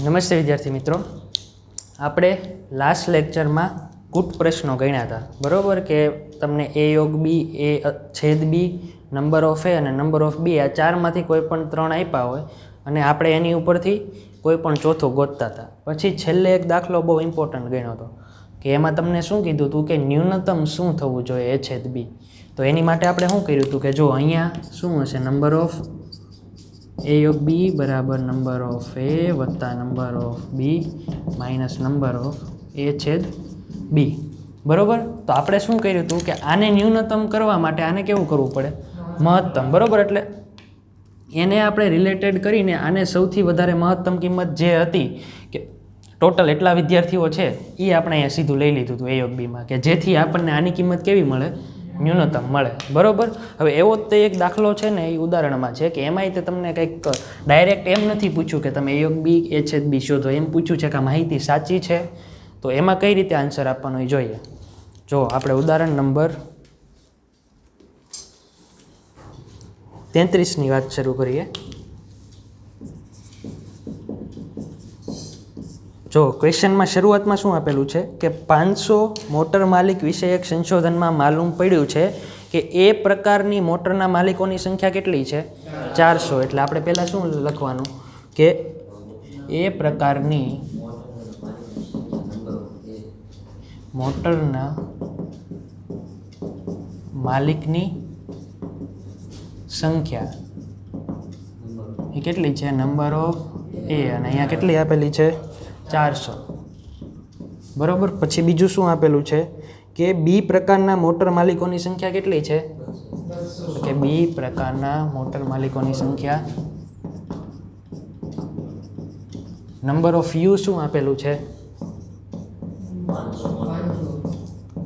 નમસ્તે વિદ્યાર્થી મિત્રો, આપણે લાસ્ટ લેક્ચરમાં કૂટ પ્રશ્નો ગણ્યા હતા. બરાબર કે તમને a યોગ b, a છેદ b, નંબર ઓફ a અને નંબર ઓફ b આ ચારમાંથી કોઈ પણ ત્રણ આપ્યા હોય અને આપણે એની ઉપરથી કોઈ પણ ચોથું ગોતતા હતા. પછી છેલ્લે એક દાખલો બહુ ઇમ્પોર્ટન્ટ ગણ્યો હતો કે એમાં તમને શું કીધું હતું કે ન્યૂનતમ શું થવું જોઈએ a છેદ b. તો એની માટે આપણે શું કર્યું હતું કે જો અહીંયા શું હશે, નંબર ઓફ a યોગ b બરાબર નંબર ઓફ a વત્તા number of b minus number of a છેદ b. બરાબર, તો આપણે શું કર્યું હતું કે આને ન્યૂનતમ કરવા માટે આને કેવું કરવું પડે, મહત્તમ. બરાબર, એટલે એને આપણે રિલેટેડ કરીને આને સૌથી વધારે મહત્તમ કિંમત જે હતી કે ટોટલ એટલા વિદ્યાર્થીઓ છે એ આપણે અહીંયા સીધું લઈ લીધું હતું a યોગ બીમાં, કે જેથી આપણને આની કિંમત કેવી મળે, ન્યૂનતમ મળે. બરાબર, હવે એવો જ તે એક દાખલો છે ને એ ઉદાહરણમાં છે કે એમાંય તે તમને કંઈક ડાયરેક્ટ એમ નથી પૂછ્યું કે તમે a યોગ b a છેદ b શોધો, એમ પૂછ્યું છે કે આ માહિતી સાચી છે. તો એમાં કઈ રીતે આન્સર આપવાનો એ જોઈએ. જો આપણે ઉદાહરણ નંબર 33ની વાત શરૂ કરીએ. જો ક્વેશ્ચનમાં શરૂઆતમાં શું આપેલું છે કે 500 મોટર માલિક વિષયક સંશોધનમાં માલુમ પડ્યું છે કે એ પ્રકારની મોટરના માલિકોની સંખ્યા કેટલી છે, 400. એટલે આપણે પહેલાં શું લખવાનું કે એ પ્રકારની મોટરના માલિકની સંખ્યા એ કેટલી છે, નંબર ઓફ એ, અને અહીંયા કેટલી આપેલી છે, 400. બરાબર, પછી બીજું શું આપેલું છે કે બી પ્રકારના મોટર માલિકોની સંખ્યા કેટલી છે, કે બી પ્રકારના મોટર માલિકોની સંખ્યા નંબર ઓફ યુ શું આપેલું છે,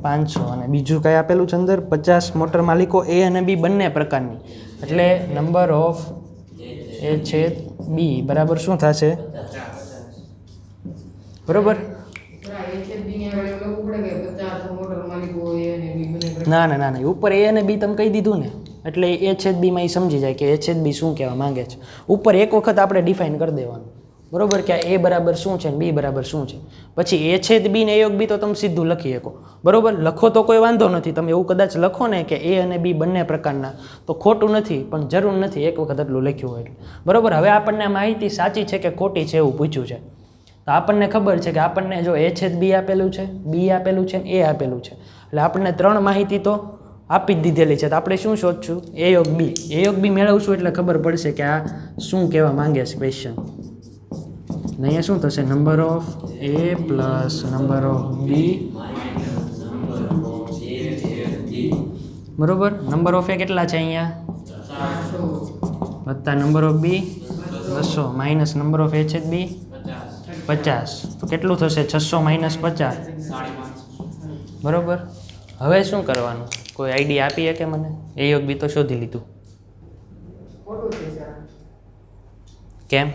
500. અને બીજું કઈ આપેલું છે અંદર, 50 મોટર માલિકો એ અને બી બંને પ્રકારની, એટલે નંબર ઓફ એ છેદ બી બરાબર શું થશે, બરોબર. ના ના ના ના, ઉપર એ અને બી તમે કહી દીધું ને, એટલે એ છેદ બીમાં એ સમજી જાય કે એ છેદ બી શું કહેવા માંગે છે. ઉપર એક વખત આપણે ડિફાઇન કરી દેવાનું, બરોબર, કે એ બરાબર શું છે ને બી બરાબર શું છે. પછી એ છેદ બી ને એ યોગ બી તો તમે સીધું લખી શકો. બરોબર, લખો તો કોઈ વાંધો નથી. તમે એવું કદાચ લખો ને કે એ અને બી બંને પ્રકારના, તો ખોટું નથી, પણ જરૂર નથી એક વખત એટલું લખ્યું હોય. બરોબર, હવે આપણને માહિતી સાચી છે કે ખોટી છે એવું પૂછ્યું છે. તો આપણને ખબર છે કે આપણને જો એ છેદ બી આપેલું છે, બી આપેલું છે ને એ આપેલું છે, એટલે આપણને ત્રણ માહિતી તો આપી જ દીધેલી છે. તો આપણે શું શોધશું, એ યોગ બી. એ યોગ બી મેળવશું એટલે ખબર પડશે કે આ શું કહેવા માંગે છે ક્વેશ્ચન. અહીંયા શું થશે, number of A plus number of B, બરોબર. નંબર ઓફ એ કેટલા છે અહીંયા, વત્તા number of B 200 minus number of A છેદ બી 50. તો કેટલું થશે, 600 માઇનસ 50, બરોબર. હવે શું કરવાનું, કોઈ આઈડિયા આપીએ કે મને? એ યોગ બી તો શોધી લીધું, કેમ?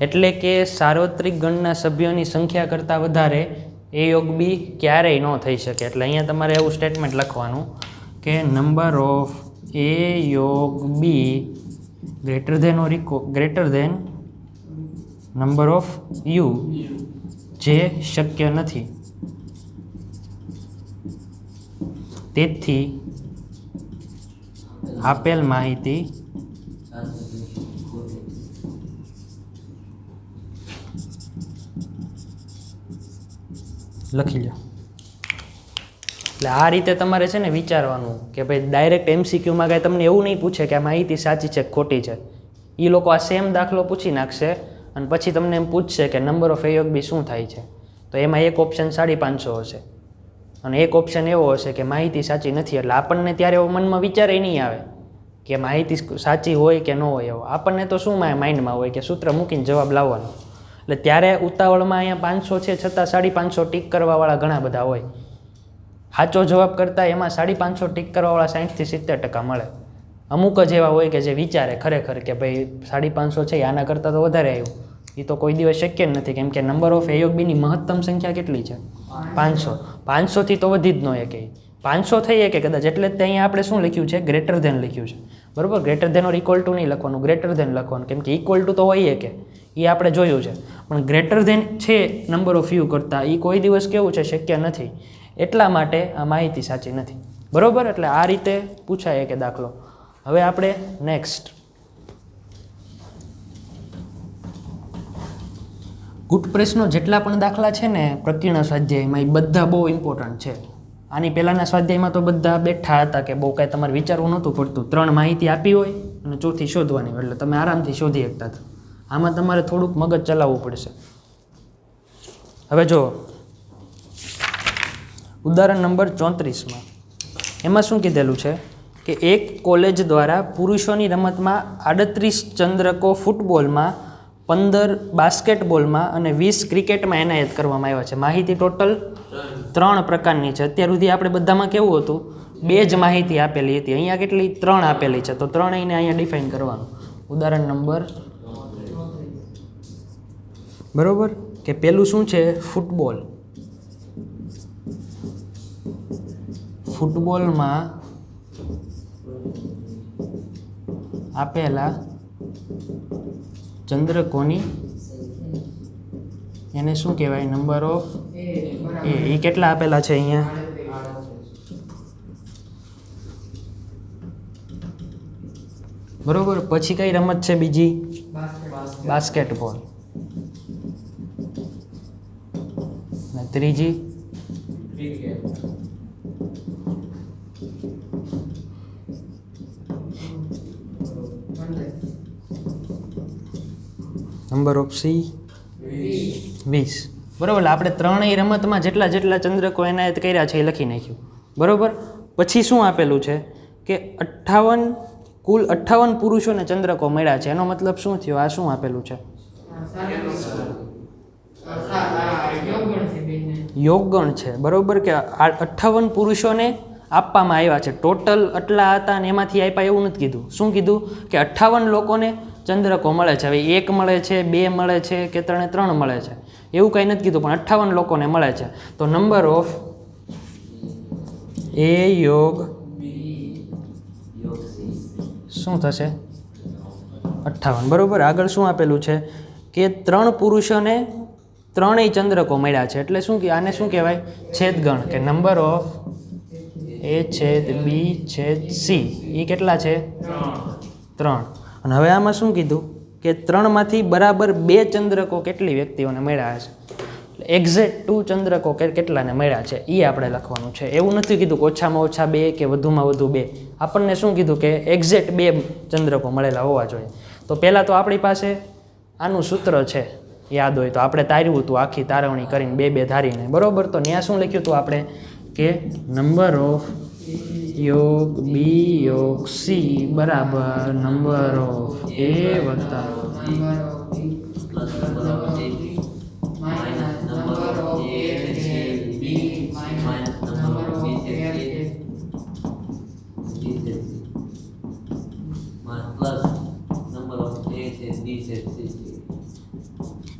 એટલે કે સાર્વત્રિક ગણના સભ્યોની સંખ્યા કરતાં વધારે એ યોગ બી ક્યારેય ન થઈ શકે. એટલે અહીંયા તમારે એવું સ્ટેટમેન્ટ લખવાનું કે નંબર ઓફ એ યોગ B greater than number of U, જે શક્ય નથી. તેથી આપેલ માહિતી લખી લો. એટલે આ રીતે તમારે છે ને વિચારવાનું કે ભાઈ ડાયરેક્ટ એમસીક્યુમાં કાંઈ તમને એવું નહીં પૂછે કે આ માહિતી સાચી છે કે ખોટી છે. એ લોકો આ સેમ દાખલો પૂછી નાખશે અને પછી તમને એમ પૂછશે કે નંબર ઓફ એ યોગ બી શું થાય છે. તો એમાં એક ઓપ્શન 550 હશે અને એક ઓપ્શન એવો હશે કે માહિતી સાચી નથી. એટલે આપણને ત્યારે એવો મનમાં વિચારે નહીં આવે કે માહિતી સાચી હોય કે ન હોય. એવો આપણને તો શું માઇન્ડમાં હોય કે સૂત્ર મૂકીને જવાબ લાવવાનો. એટલે ત્યારે ઉતાવળમાં અહીંયા 500 છે છતાં 550 ટીક કરવાવાળા ઘણા બધા હોય. સાચો જવાબ કરતાં એમાં 550 ટીક કરવાવાળા 60 થી 70% મળે. અમુક જ એવા હોય કે જે વિચારે ખરેખર કે ભાઈ 550 છે આના કરતાં તો વધારે આવ્યું. એ તો કોઈ દિવસ શક્ય જ નથી, કેમ કે નંબર ઓફ એ યોગ બીની મહત્તમ સંખ્યા કેટલી છે, 500. 500થી તો વધી જ ન શકે. 500 થઈએ કે કદાચ, એટલે જ અહીંયા આપણે શું લખ્યું છે, ગ્રેટર ધેન લખ્યું છે, બરાબર. Greater than or equal to નહીં લખવાનું, ગ્રેટર ધેન લખવાનું, કેમ કે ઇક્વલ ટુ તો હોય કે એ આપણે જોયું છે, પણ ગ્રેટર ધેન છે નંબર ઓફ યુ કરતાં, એ કોઈ દિવસ કેવું છે, શક્ય નથી. એટલા માટે આ માહિતી સાચી નથી, બરાબર. એટલે આ રીતે પૂછાય કે દાખલો. હવે આપણે નેક્સ્ટ ગુટ પ્રશ્નો જેટલા પણ દાખલા છે ને પ્રકીર્ણ સ્વાધ્યાયમાં, એ બધા બહુ ઇમ્પોર્ટન્ટ છે. આની પહેલાંના સ્વાધ્યાયમાં તો બધા બેઠા હતા કે બહુ કાંઈ તમારે વિચારવું નહોતું પડતું, 3 માહિતી આપી હોય અને ચોથી શોધવાની, એટલે તમે આરામથી શોધી શકતા હતા. આમાં તમારે થોડુંક મગજ ચલાવવું પડશે. હવે જો ઉદાહરણ નંબર 34માં એમાં શું કીધેલું છે કે એક કોલેજ દ્વારા પુરુષોની રમતમાં 38 ચંદ્રકો ફૂટબોલમાં, 15 બાસ્કેટબોલમાં અને 20 ક્રિકેટમાં એનાયત કરવામાં આવ્યા છે. માહિતી ટોટલ 3 પ્રકારની છે. અત્યાર સુધી આપણે બધામાં કેવું હતું, 2 જ માહિતી આપેલી હતી. અહીંયા કેટલી, 3 આપેલી છે, તો 3 એને અહીંયા ડિફાઇન કરવાનું. ઉદાહરણ નંબર બરોબર કે પેલું શું છે, ફૂટબોલ. ફૂટબોલમાં આપેલા ચંદ્રકોની એને શું કહેવાય, નંબર ઓફ એ કેટલા આપેલા છે અહીંયા, બરોબર. પછી કઈ રમત છે બીજી, બાસ્કેટબોલ. ને ત્રીજી નંબર ઓફ સી 20, બરાબર. આપણે 3 રમતમાં જેટલા જેટલા ચંદ્રકો એનાયત કર્યા છે એ લખી નાખ્યું, બરાબર. પછી શું આપેલું છે કે 58 કુલ 58 પુરુષોને ચંદ્રકો મળ્યા છે. એનો મતલબ શું થયો, આ શું આપેલું છે, યોગગણ છે, બરાબર. કે 58 પુરુષોને આપવામાં આવ્યા છે. ટોટલ આટલા હતા અને એમાંથી આપ્યા એવું નથી કીધું. શું કીધું કે 58 લોકોને ચંદ્રકો મળે છે. હવે 1 મળે છે, 2 મળે છે કે 3 મળે છે, એવું કંઈ નથી કીધું, પણ 58 લોકોને મળે છે. તો નંબર ઓફ એ યોગ શું થશે, 58, બરાબર. આગળ શું આપેલું છે કે 3 પુરુષોને 3 ચંદ્રકો મળ્યા છે. એટલે શું કે આને શું કહેવાય, છેદગણ, કે નંબર ઓફ એ છેદ બી છેદ સી એ કેટલા છે, 3. અને હવે આમાં શું કીધું કે 3માંથી બરાબર 2 ચંદ્રકો કેટલી વ્યક્તિઓને મળ્યા છે. એક્ઝેક્ટ 2 ચંદ્રકો કેટલાને મળ્યા છે એ આપણે લખવાનું છે. એવું નથી કીધું કે ઓછામાં ઓછા 2 કે વધુમાં વધુ 2. આપણને શું કીધું કે એક્ઝેક્ટ 2 ચંદ્રકો મળેલા હોવા જોઈએ. તો પહેલાં તો આપણી પાસે આનું સૂત્ર છે, યાદ હોય તો આપણે તાર્યું હતું આખી તારવણી કરીને 2 ધારીને, બરાબર. તો ત્યાં શું લખ્યું હતું આપણે કે નંબર ઓફ યોગ બી યોગ સી બરાબર નંબર ઓફ એ વત્તા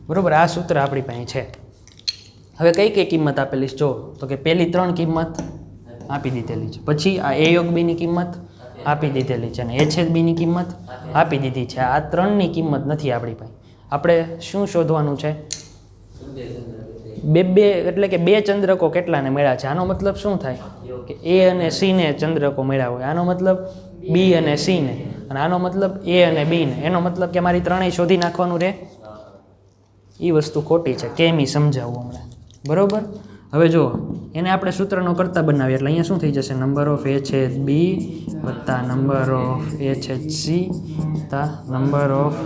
બરોબર. આ સૂત્ર આપણી પાસે છે. હવે કઈ કઈ કિંમત આપેલી છે જો, તો કે પહેલી 3 કિંમત આપી દીધેલી છે. પછી આ એ યોગ બીની કિંમત આપી દીધેલી છે અને એ છેદ બીની કિંમત આપી દીધી છે. આ 3ની કિંમત નથી આપણી પાસે. આપણે શું શોધવાનું છે, 2 એટલે કે 2 ચંદ્રકો કેટલાને મળ્યા છે. આનો મતલબ શું થાય કે એ અને સી ને ચંદ્રકો મળ્યા હોય, આનો મતલબ બી અને સી ને, અને આનો મતલબ એ અને બી ને. એનો મતલબ કે મારી 3 શોધી નાખવાનું રહે. એ વસ્તુ ખોટી છે, કેમ એ સમજાવવું હમણાં, બરોબર. હવે જો એને આપણે સૂત્રનો કરતા બનાવીએ એટલે અહીંયા શું થઈ જશે, નંબર ઓફ એ છેદ બી વત્તા નંબર ઓફ એ છેદ સી વત્તા નંબર ઓફ,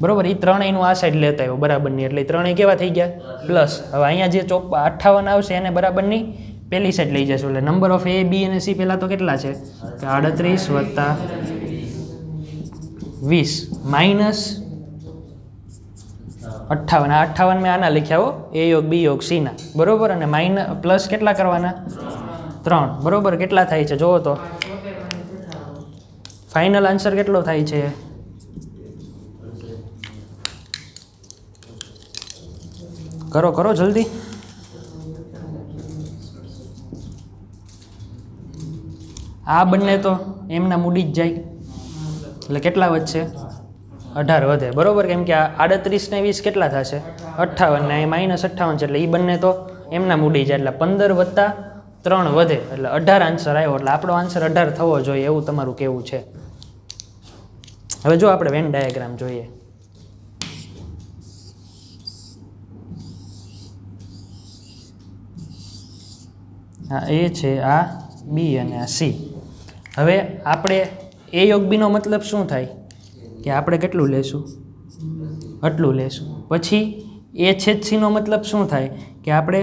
બરોબર. એ 3નું આ સાઈડ લેતા આવ્યો બરાબરની, એટલે 3 કેવા થઈ ગયા, પ્લસ. હવે અહીંયા જે 58 આવશે એને બરાબરની પહેલી સાઈડ લઈ જશું, એટલે નંબર ઓફ એ બી અને સી પહેલાં તો કેટલા છે, 38 વત્તા 20 માઇનસ 58. આ 58 મેં આના લખ્યા હો, એ યોગ બી યોગ સીના, બરોબર. અને માઇનસ પ્લસ કેટલા કરવાના, 3, બરોબર. કેટલા થાય છે જોવો તો, ફાઇનલ આન્સર કેટલો થાય છે, કરો કરો જલ્દી. આ બંને તો એમના મૂડી જ જાય, એટલે કેટલા વધશે? 18 વધે, બરાબર. કેમ કે આ 38 ને 20 કેટલા થશે? 58 ને -58 છે, એટલે એ બંને તો એમના મૂડી જાય, એટલે 15 વત્તા 3 વધે, એટલે 18 આન્સર આવ્યો. એટલે આપણો આન્સર 18 થવો જોઈએ એવું તમારું કહેવું છે. હવે જો આપણે વેન ડાયાગ્રામ જોઈએ. આ એ છે, આ બી અને આ સી. હવે આપણે એ યોગ બીનો મતલબ શું થાય કે આપણે કેટલું લેશું? આટલું લેશું. પછી એ છેદ સીનો મતલબ શું થાય કે આપણે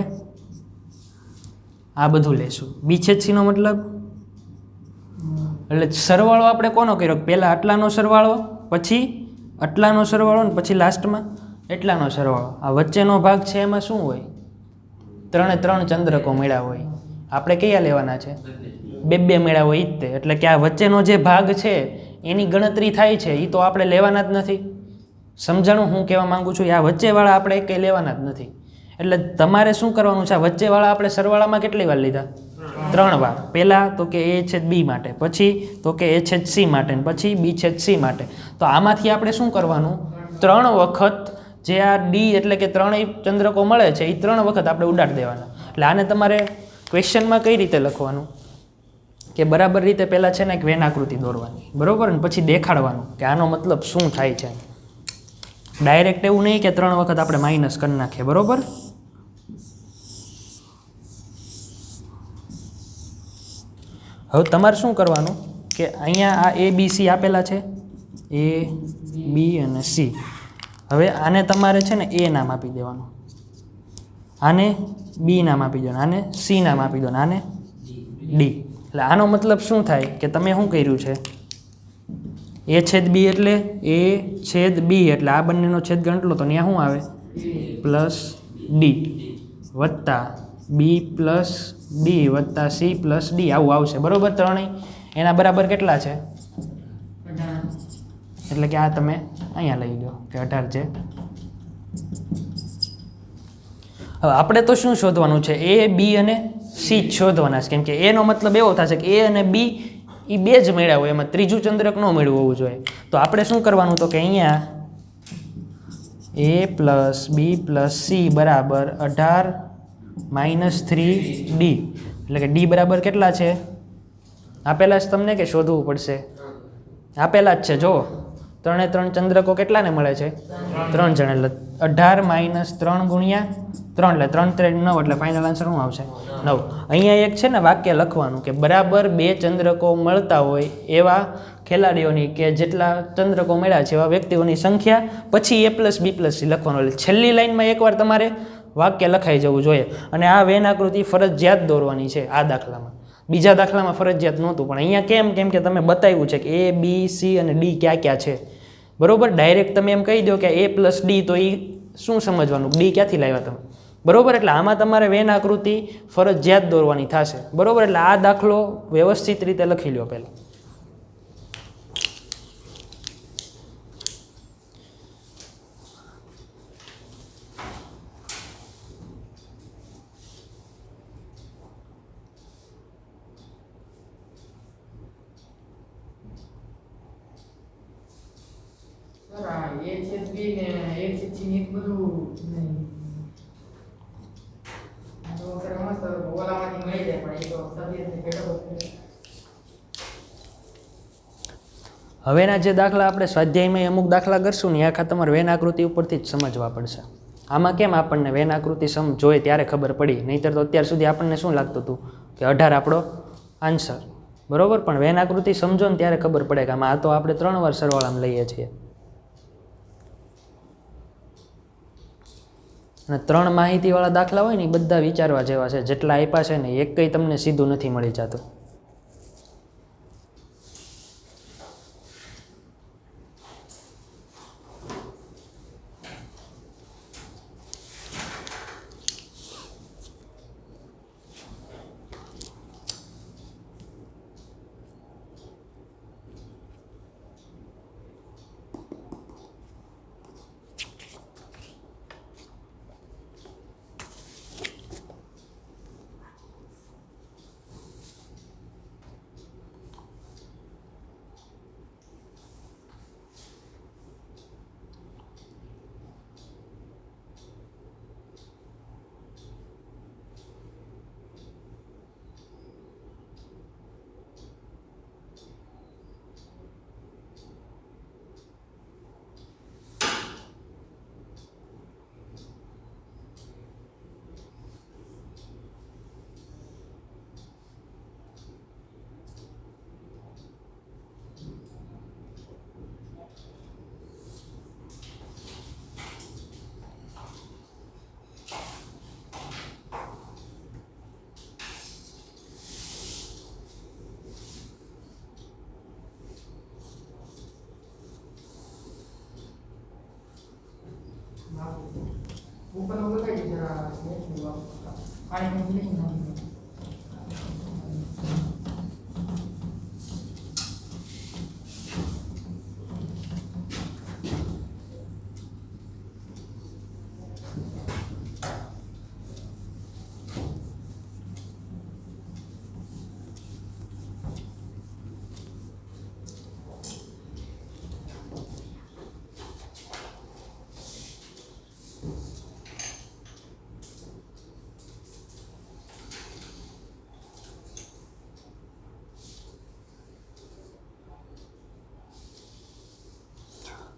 આ બધું લેશું. બી છેદ સીનો મતલબ, એટલે સરવાળો આપણે કોનો કર્યો? પહેલાં આટલાનો સરવાળો, પછી આટલાનો સરવાળો ને પછી લાસ્ટમાં એટલાનો સરવાળો. આ વચ્ચેનો ભાગ છે એમાં શું હોય? 3 3 ચંદ્રકો મળ્યા હોય. આપણે કયા લેવાના છે? 2 2 મળ્યા હોય. ઈ જ તે. એટલે કે આ વચ્ચેનો જે ભાગ છે એની ગણતરી થાય છે, એ તો આપણે લેવાના જ નથી. સમજાણું હું કહેવા માંગુ છું? આ વચ્ચેવાળા આપણે કંઈ લેવાના જ નથી. એટલે તમારે શું કરવાનું છે? આ વચ્ચેવાળા આપણે સરવાળામાં કેટલી વાર લીધા? 3 વાર. પહેલાં તો કે એ છેદ બી માટે, પછી તો કે એ છેદ સી માટે, પછી બી છેદ સી માટે. તો આમાંથી આપણે શું કરવાનું? 3 વખત જે આ ડી એટલે કે 3 ચંદ્રકો મળે છે એ 3 વખત આપણે ઉડાડી દેવાના. એટલે આને તમારે ક્વેશ્ચનમાં કઈ રીતે લખવાનું કે બરાબર રીતે પહેલાં છે ને એક વેન આકૃતિ દોરવાની, બરાબર ને પછી દેખાડવાનું કે આનો મતલબ શું થાય છે. ડાયરેક્ટ એવું નહીં કે 3 વખત આપણે માઇનસ કરી નાખીએ, બરાબર. હવે તમારે શું કરવાનું કે અહીંયા આ એ બી સી આપેલા છે, એ બી અને સી. હવે આને તમારે છે ને એ નામ આપી દેવાનું, આને બી નામ આપી દો, આને સી નામ આપી દો, આને ડી. એટલે આનો મતલબ શું થાય કે તમે શું કર્યું છે? એ છેદ બી એટલે એ છેદ બી, એટલે આ બંનેનો છેદ ગણતલો તો ત્યાં શું આવે? પ્લસ ડી વત્તા બી પ્લસ ડી વત્તા સી પ્લસ ડી, આવું આવશે, બરાબર. ત્રણેય એના બરાબર કેટલા છે? એટલે કે આ તમે અહીંયા લઈ લો કે 18 છે. હવે આપણે તો શું શોધવાનું છે? એ બી અને સી જ શોધવાના છે. કેમ કે એનો મતલબ એવો થશે કે એ અને બી એ બે જ મળ્યા હોય, એમાં ત્રીજું ચંદ્રક ન મળ્યું હોવું જોઈએ. તો આપણે શું કરવાનું? તો કે અહીંયા એ પ્લસ બી પ્લસ સી બરાબર 18 - 3D. એટલે કે ડી બરાબર કેટલા છે? આપેલા જ તમને કે શોધવું પડશે? આપેલા જ છે. જો 3 3 ચંદ્રકો કેટલાને મળે છે? 3 જણ. એટલે 18 - 3 ગુણ્યા 3, એટલે 3 3 9, એટલે ફાઇનલ આન્સર શું આવશે? 9. અહીંયા એક છે ને વાક્ય લખવાનું કે બરાબર 2 ચંદ્રકો મળતા હોય એવા ખેલાડીઓની, કે જેટલા ચંદ્રકો મળ્યા છે એવા વ્યક્તિઓની સંખ્યા, પછી એ પ્લસ બી પ્લસ સી લખવાનું. એટલે છેલ્લી લાઈનમાં એકવાર તમારે વાક્ય લખાઈ જવું જોઈએ. અને આ વેન આકૃતિ ફરજિયાત દોરવાની છે આ દાખલામાં. બીજા દાખલામાં ફરજિયાત નહોતું, પણ અહીંયા કેમ કે તમે બતાવ્યું છે કે એ બી સી અને ડી ક્યાં ક્યાં છે, બરોબર. ડાયરેક્ટ તમે એમ કહી દો કે એ પ્લસ ડી, તો એ શું સમજવાનું? ડી ક્યાંથી લાવ્યા તમે, બરોબર. એટલે આમાં તમારે વેન આકૃતિ ફરજિયાત દોરવાની થશે, બરોબર. એટલે આ દાખલો વ્યવસ્થિત રીતે લખી લો પહેલાં. હવેના જે દાખલા આપણે સ્વાધ્યાયમાં અમુક દાખલા કરશું ને આખા તમારે વેન આકૃતિ ઉપરથી જ સમજવા પડશે. આમાં કેમ આપણને વેન આકૃતિ જોઈએ ત્યારે ખબર પડી, નહીંતર તો અત્યાર સુધી આપણને શું લાગતું હતું કે 18 આપણો આન્સર, બરોબર. પણ વેન આકૃતિ સમજો ને ત્યારે ખબર પડે કે આમાં આ તો આપણે 3 વાર સરવાળામાં લઈએ છીએ. અને 3 માહિતીવાળા દાખલા હોય ને એ બધા વિચારવા જેવા છે. જેટલા આપ્યા છે ને એક કંઈ તમને સીધું નથી મળી જતું.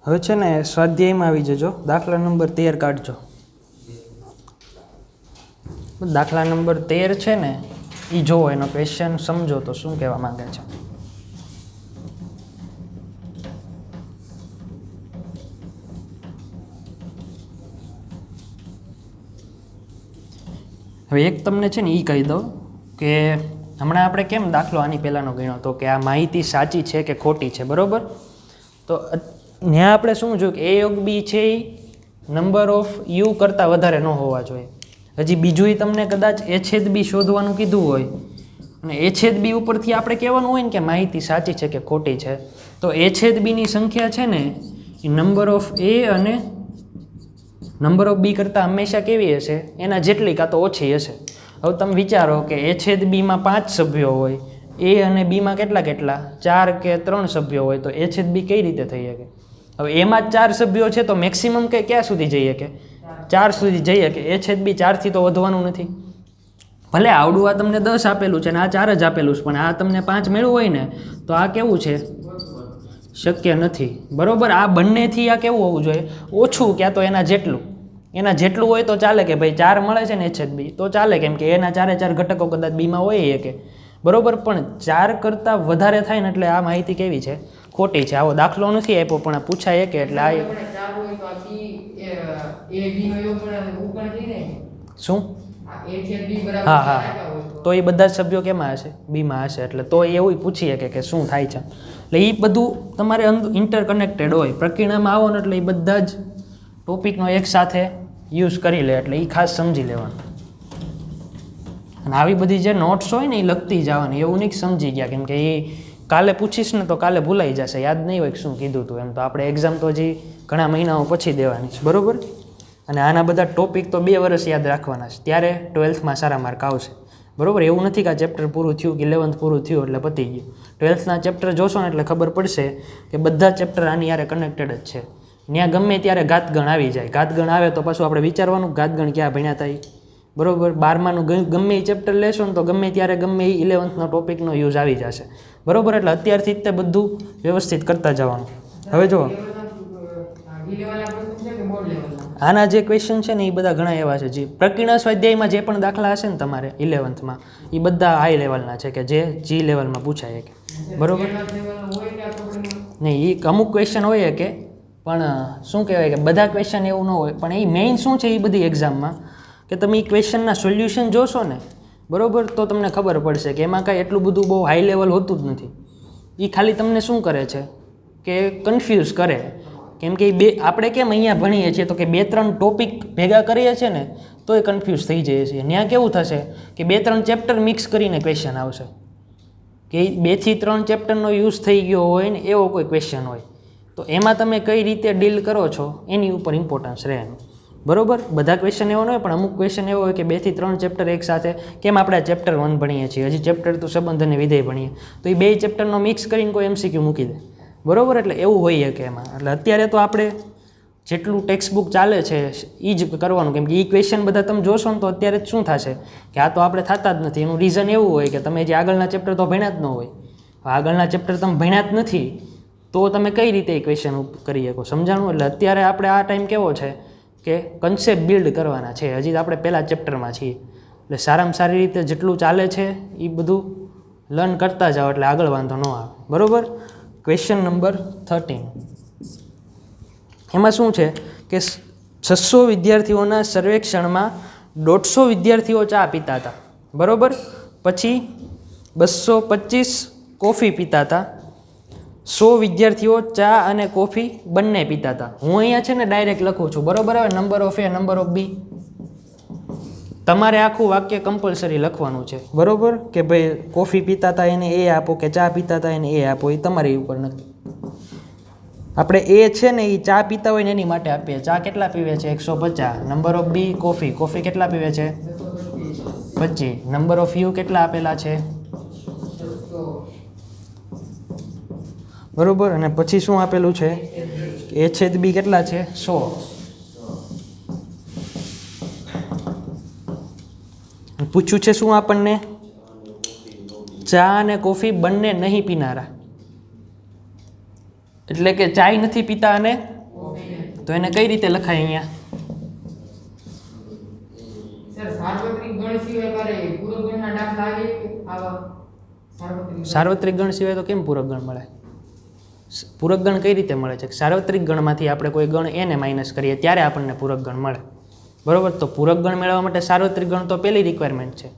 હવે છે ને સ્વાધ્યાયમાં આવી જજો, દાખલા નંબર 13 કાઢજો. દાખલા નંબર 13 છે ને એ જોવો, એનો ક્વેશ્ચન સમજો તો શું કહેવા માંગે છે. હવે એક તમને છે ને એ કહી દઉં કે હમણાં આપણે કેમ દાખલો આની પહેલાંનો ગણ્યો હતો કે આ માહિતી સાચી છે કે ખોટી છે, બરાબર? તો ત્યાં આપણે શું જોયું કે a યોગ b છે એ નંબર ઓફ યુ કરતાં વધારે ન હોવા જોઈએ. હજી બીજું તમને કદાચ a છેદ b શોધવાનું કીધું હોય અને a છેદ b ઉપરથી આપણે કહેવાનું હોય ને કે માહિતી સાચી છે કે ખોટી છે, તો a છેદ bની સંખ્યા છે ને એ નંબર ઓફ a અને નંબર ઓફ b કરતાં હંમેશા કેવી હશે? એના જેટલી કાં તો ઓછી હશે. હવે તમે વિચારો કે a છેદ bમાં 5 સભ્યો હોય, a અને bમાં કેટલા 4 કે 3 સભ્યો હોય, તો a છેદ b કઈ રીતે થઈ શકે? હવે એમાં 4 સભ્યો છે તો મેક્સિમમ કે ક્યાં સુધી જઈએ કે 4 સુધી જઈએ કે a છેદ b 4થી તો વધવાનું નથી. ભલે આવડું આ તમને 10 આપેલું છે ને આ 4 જ આપેલું છે, પણ આ તમને 5 મેળવું હોય ને તો આ કેવું છે? શક્ય નથી, બરોબર? આ બંનેથી આ કેવું હોવું જોઈએ? ઓછું, ક્યાં તો એના જેટલું હોય તો ચાલે કે ભાઈ 4 મળે છે ને a છેદ b તો ચાલે, કેમ કે એના 4 ઘટકો કદાચ બીમાં હોય કે, બરોબર? પણ 4 કરતાં વધારે થાય ને એટલે આ માહિતી કેવી છે? ખોટી છે. આવો દાખલો નથી આપ્યો પણ પૂછાય કે એટલે આ શું? હા હા, તો એ બધા જ સભ્યો કેમાં હશે? બીમાં હશે. એટલે તો એવું પૂછીએ કે શું થાય છે. એટલે એ બધું તમારે ઇન્ટરકનેક્ટેડ હોય. પ્રક્રિયામાં આવો ને એટલે એ બધા જ ટોપિકનો એક સાથે યુઝ કરી લે, એટલે એ ખાસ સમજી લેવાનું. અને આવી બધી જે નોટ્સ હોય ને એ લખતી જવાની, એવું નહીં સમજી ગયા, કેમ કે એ કાલે પૂછીશ ને તો કાલે ભૂલાઈ જશે, યાદ નહીં હોય કે શું કીધું હતું એમ. તો આપણે એક્ઝામ તો હજી ઘણા મહિનાઓ પછી દેવાની છે, બરાબર? અને આના બધા ટોપિક તો 2 વર્ષ યાદ રાખવાના છે, ત્યારે 12થમાં સારા માર્ક આવશે, બરાબર? એવું નથી કે આ ચેપ્ટર પૂરું થયું કે 11th પૂરું થયું એટલે પતી ગયું. 12થના ચેપ્ટર જોશો ને એટલે ખબર પડશે કે બધા ચેપ્ટર આની યારે કનેક્ટેડ જ છે. ત્યાં ગમે ત્યારે ઘાતગણ આવી જાય, ઘાતગણ આવે તો પાછું આપણે વિચારવાનું ઘાતગણ ક્યાં ભણ્યા હતા, બરાબર? 12માનું ગમે એ ચેપ્ટર લેશો ને તો ગમે ત્યારે ગમે એ 11thનો ટોપિકનો યુઝ આવી જશે, બરાબર? એટલે અત્યારથી જ તે બધું વ્યવસ્થિત કરતા જવાનું. હવે જો આના જે ક્વેશ્ચન છે ને એ બધા ઘણા એવા છે, જે પ્રકીર્ણ સ્વાધ્યાયમાં જે પણ દાખલા હશે ને તમારે 11thમાં એ બધા હાઈ લેવલના છે કે જે જી લેવલમાં પૂછાય કે, બરાબર? નહીં, એ અમુક ક્વેશ્ચન હોય કે, પણ શું કહેવાય કે બધા ક્વેશ્ચન એવું ન હોય. પણ એ મેઇન શું છે એ બધી એક્ઝામમાં કે તમે એ ક્વેશ્ચનના સોલ્યુશન જોશો ને, બરાબર, તો તમને ખબર પડશે કે એમાં કાંઈ એટલું બધું બહુ હાઈ લેવલ હોતું જ નથી. એ ખાલી તમને શું કરે છે કે કન્ફ્યુઝ કરે. કેમ કે આપણે કેમ અહીંયા ભણીએ છીએ તો કે 2-3 ટોપિક ભેગા કરીએ છીએ ને તો એ કન્ફ્યુઝ થઈ જાય છે. ત્યાં કેવું થશે કે 2-3 ચેપ્ટર મિક્સ કરીને ક્વેશ્ચન આવશે, કે 2 થી 3 ચેપ્ટરનો યુઝ થઈ ગયો હોય ને એવો કોઈ ક્વેશ્ચન હોય, તો એમાં તમે કઈ રીતે ડીલ કરો છો એની ઉપર ઇમ્પોર્ટન્સ રહે એનું, બરાબર? બધા ક્વેશ્ચન એવો ન હોય, પણ અમુક ક્વેશ્ચન એવો હોય કે 2 થી 3 ચેપ્ટર એકસાથે, કેમ આપણે ચેપ્ટર 1 ભણીએ છીએ, હજી ચેપ્ટર તો સંબંધ અને વિધેય ભણીએ, તો એ 2 ચેપ્ટરનો મિક્સ કરીને કોઈ MCQ મૂકી દે, બરાબર? એટલે એવું હોય કે એમાં. એટલે અત્યારે તો આપણે જેટલું ટેક્સ્ટ બુક ચાલે છે એ જ કરવાનું, કેમ કે એ ક્વેશ્ચન બધા તમે જોશો ને તો અત્યારે શું થશે કે આ તો આપણે થતા જ નથી. એનું રીઝન એવું હોય કે તમે જે આગળના ચેપ્ટર તો ભણ્યા જ ન હોય, આગળના ચેપ્ટર તમે ભણ્યા જ નથી તો તમે કઈ રીતે એ ક્વેશ્ચન કરી શકો, સમજાણું? એટલે અત્યારે આપણે આ ટાઈમ કેવો છે કે કન્સેપ્ટ બિલ્ડ કરવાના છે, હજી આપણે પહેલા ચેપ્ટરમાં છીએ. એટલે સારામાં સારી રીતે જેટલું ચાલે છે એ બધું લર્ન કરતા જાઓ એટલે આગળ વાંધો ન આવે, બરાબર? ક્વેશ્ચન નંબર 13 એમાં શું છે કે 600 વિદ્યાર્થીઓના સર્વેક્ષણમાં 150 વિદ્યાર્થીઓ ચા પીતા હતા, બરાબર? પછી 225 કોફી પીતા હતા, 100 વિદ્યાર્થીઓ ચા અને કોફી બંને પીતા હતા. હું અહીંયા છે ને ડાયરેક્ટ લખું છું, બરાબર? હવે number of A number of B, તમારે આખું વાક્ય કમ્પલસરી લખવાનું છે, બરોબર? કે ભાઈ કોફી પીતા હતા એને એ આપો કે ચા પીતા હતા એને એ આપો, એ તમારી ઉપર નથી. આપણે એ છે ને એ ચા પીતા હોય ને એની માટે આપીએ. ચા કેટલા પીવે છે? 150. નંબર ઓફ બી કોફી કેટલા પીવે છે? 25. નંબર ઓફ યુ કેટલા આપેલા છે? બરોબર. અને પછી શું આપેલું છે? એ છેદ બી કેટલા છે? 100. પૂછ્યું છે શું આપણને? ચા અને કોફી બંને નહીં પીનારા, એટલે કે ચાય નથી પીતા અને તો એને કઈ રીતે લખાય અહીંયા? સાર્વત્રિક ગણ સિવાય તો કેમ પૂરક ગણ મળે? પૂરક ગણ કઈ રીતે મળે છે? સાર્વત્રિક ગણમાંથી આપણે કોઈ ગણ એને માઇનસ કરીએ ત્યારે આપણને પૂરક ગણ મળે, બરોબર? તો પૂરક ગણ મેળવવા માટે સાર્વત્રિક ગણ તો પહેલી રિક્વાયરમેન્ટ છે,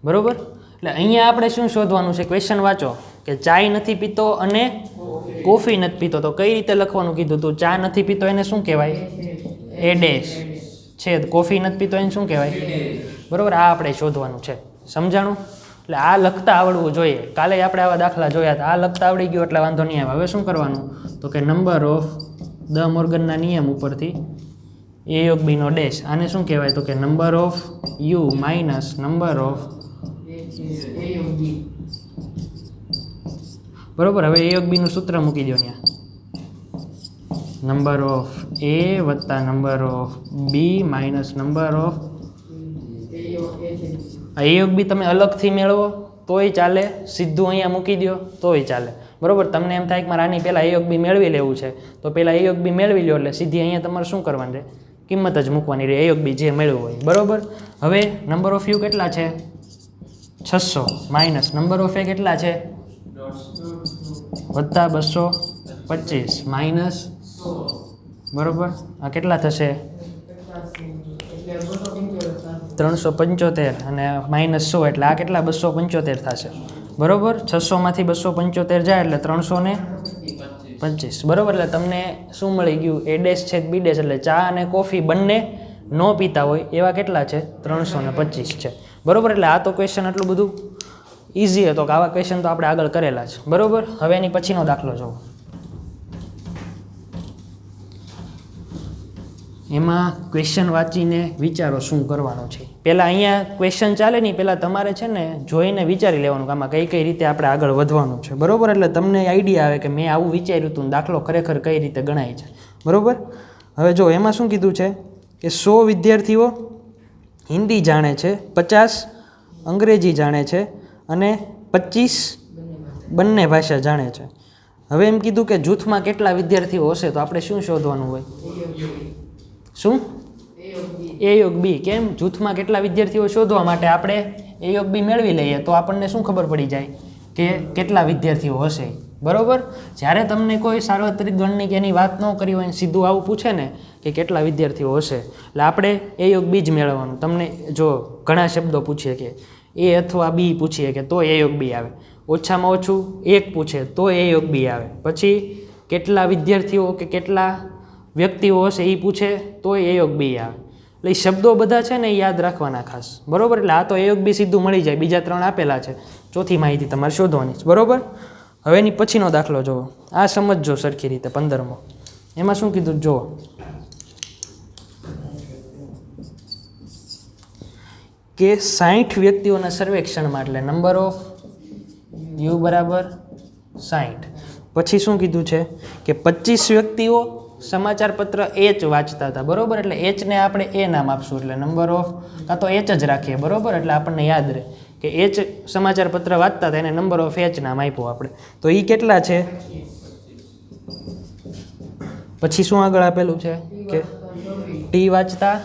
બરોબર? એટલે અહીંયા આપણે શું શોધવાનું છે? ક્વેશ્ચન વાંચો કે ચાય નથી પીતો અને કોફી નથી પીતો, તો કઈ રીતે લખવાનું કીધું તું? ચા નથી પીતો એને શું કહેવાય? એ ડેશ. છેદ કોફી નથી પીતો એને શું કહેવાય? બરોબર. આ આપણે શોધવાનું છે, સમજાણું? એટલે આ લખતા આવડવું જોઈએ. કાલે આપણે આવા દાખલા જોયા હતા, આ લખતા આવડી ગયું એટલે વાંધો નહીં આવે. હવે શું કરવાનું? તો કે નંબર ઓફ દ મોર્ગનના નિયમ ઉપરથી એ યોગ બીનો ડેશ, આને શું કહેવાય? તો કે number of U minus number of A યોગ બી. બરોબર. હવે એ યોગ બીનું સૂત્ર મૂકી દો ત્યાં. નંબર ઓફ એ વત્તા number of B minus number of A યોગ બી. તમે અલગથી મેળવો તોય ચાલે, સીધું અહીંયા મૂકી દો તોય ચાલે, બરોબર? તમને એમ થાય કે મારે આની પહેલાં એ યોગ બી મેળવી લેવું છે, તો પહેલાં એ યોગ બી મેળવી લો એટલે સીધી અહીંયા તમારે શું કરવાનું છે? કિંમત જ મૂકવાની રહે, એ યોગ બી જે મેળવવું હોય, બરોબર? હવે નંબર ઓફ યુ કેટલા છે? 600 માઇનસ નંબર ઓફ એ કેટલા છે? વત્તા 225 માઇનસ, બરોબર? આ કેટલા થશે? 375 અને માઇનસ 100 એટલે આ કેટલા? 275 થશે, બરોબર? 600માંથી 275 જાય એટલે 325, બરોબર? એટલે તમને શું મળી ગયું? એ ડેશ છે બી ડેશ, એટલે ચા અને કોફી બંને ન પીતા હોય એવા કેટલા છે? 325 છે, બરોબર? એટલે આ તો ક્વેશ્ચન એટલું બધું ઇઝી હતો કે આવા ક્વેશ્ચન તો આપણે આગળ કરેલા છે, બરોબર? હવે એની પછીનો દાખલો જોવો. એમાં ક્વેશ્ચન વાંચીને વિચારો શું કરવાનું છે. પહેલાં અહીંયા ક્વેશ્ચન ચાલે નહીં, પહેલાં તમારે છે ને જોઈને વિચારી લેવાનું કે આમાં કઈ કઈ રીતે આપણે આગળ વધવાનું છે, બરોબર? એટલે તમને આઈડિયા આવે કે મેં આવું વિચાર્યું હતું, દાખલો ખરેખર કઈ રીતે ગણાય છે, બરોબર? હવે જો એમાં શું કીધું છે કે 100 વિદ્યાર્થીઓ હિન્દી જાણે છે, 50 અંગ્રેજી જાણે છે અને 25 બંને ભાષા જાણે છે. હવે એમ કીધું કે જૂથમાં કેટલા વિદ્યાર્થીઓ હશે, તો આપણે શું શોધવાનું હોય? શું? એ યોગ બી. કેમ? જૂથમાં કેટલા વિદ્યાર્થીઓ શોધવા માટે આપણે એ યોગ બી મેળવી લઈએ તો આપણને શું ખબર પડી જાય કે કેટલા વિદ્યાર્થીઓ હશે, બરોબર? જ્યારે તમને કોઈ સાર્વત્રિક ગણની કે એની વાત ન કરી હોય સીધું આવું પૂછે ને કે કેટલા વિદ્યાર્થીઓ હશે, એટલે આપણે એ યોગ બી જ મેળવવાનું. તમને જો ઘણા શબ્દો પૂછીએ કે એ અથવા બી પૂછીએ કે તો એ યોગ બી આવે, ઓછામાં ઓછું એક પૂછે તો એ યોગ બી આવે, પછી કેટલા વિદ્યાર્થીઓ કે કેટલા વ્યક્તિઓ હશે એ પૂછે તો એ યોગ બી આવે. એટલે એ શબ્દો બધા છે ને એ યાદ રાખવાના ખાસ, બરોબર? એટલે આ તો એ યોગ બી સીધું મળી જાય, બીજા 3 આપેલા છે, ચોથી માહિતી તમારે શોધવાની છે, બરોબર? હવે એની પછીનો દાખલો જુઓ, આ સમજજો સરખી રીતે. 15મો એમાં શું કીધું જુઓ. કે 60 વ્યક્તિઓના સર્વેક્ષણમાં, એટલે નંબર ઓફ યુ બરાબર 60. પછી શું કીધું છે કે 25 વ્યક્તિઓ સમાચાર પત્ર એચ વાંચતા હતા, બરોબર? એટલે એચને આપણે એ નામ આપશું, એટલે નંબર ઓફ કાં તો એચ જ રાખીએ, બરોબર? એટલે આપણને યાદ રહે કે એચ સમાચાર પત્ર વાંચતા હતા એને નંબર ઓફ એચ નામ આપ્યું આપણે. તો એ કેટલા છે? પછી શું આગળ આપેલું છે કે ટી વાંચતા,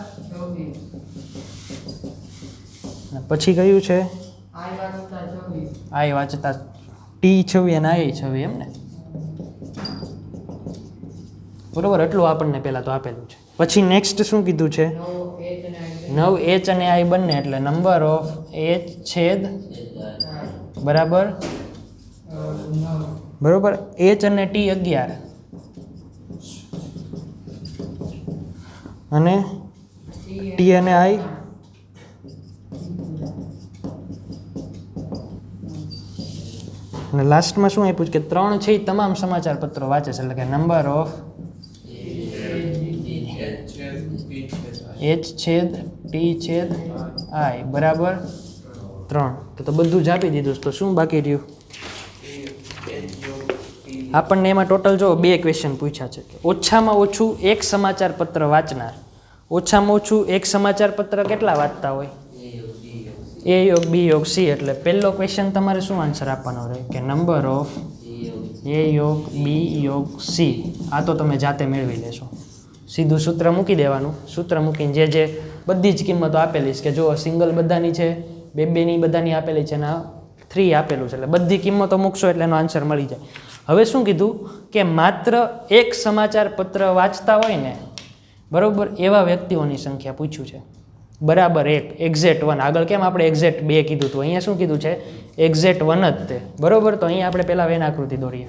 પછી કયું છે? આઈ વાંચતા. ટી 26 અને આઈ 26, એમ ને? બરોબર. એટલું આપણને પહેલાં તો આપેલું છે. પછી નેક્સ્ટ શું કીધું છે? 9 એચ અને આઈ બંને, એટલે નંબર ઓફ એચ છેદ બરાબર, બરોબર? એચ અને ટી 11 અને ટી અને આઈ અને લાસ્ટમાં શું આપ્યું છે કે 3 છે એ તમામ સમાચાર પત્રો વાંચે છે, એટલે કે નંબર ઓફ H/T/I બરાબર 3. તો બધું જ આપી દીધું. તો શું બાકી રહ્યું? આપણને એમાં ટોટલ જો 2 ક્વેશ્ચન પૂછ્યા છે કે ઓછામાં ઓછું એક સમાચાર પત્ર વાંચનાર, ઓછામાં ઓછું એક સમાચાર પત્ર કેટલા વાંચતા હોય? A યોગ B યોગ C. એટલે પહેલો ક્વેશ્ચન તમારે શું આન્સર આપવાનો રહે કે નંબર ઓફ A યોગ B યોગ C. આ તો તમે જાતે મેળવી લેશો, સીધું સૂત્ર મૂકી દેવાનું. સૂત્ર મૂકીને જે બધી જ કિંમતો આપેલી છે કે જો સિંગલ બધાની છે, બેની બધાની આપેલી છે, અને 3 આપેલું છે, એટલે બધી કિંમતો મૂકશો એટલે એનો આન્સર મળી જાય. હવે શું કીધું કે માત્ર એક સમાચાર પત્ર વાંચતા હોય ને, બરાબર, એવા વ્યક્તિઓની સંખ્યા પૂછ્યું છે. બરાબર 1, એક્ઝેક્ટ 1. આગળ કેમ આપણે એક્ઝેક્ટ 2 કીધું હતું, અહીંયા શું કીધું છે? એક્ઝેક્ટ 1 જ તે, બરાબર. તો અહીંયા આપણે પહેલાં વેન આકૃતિ દોરીએ.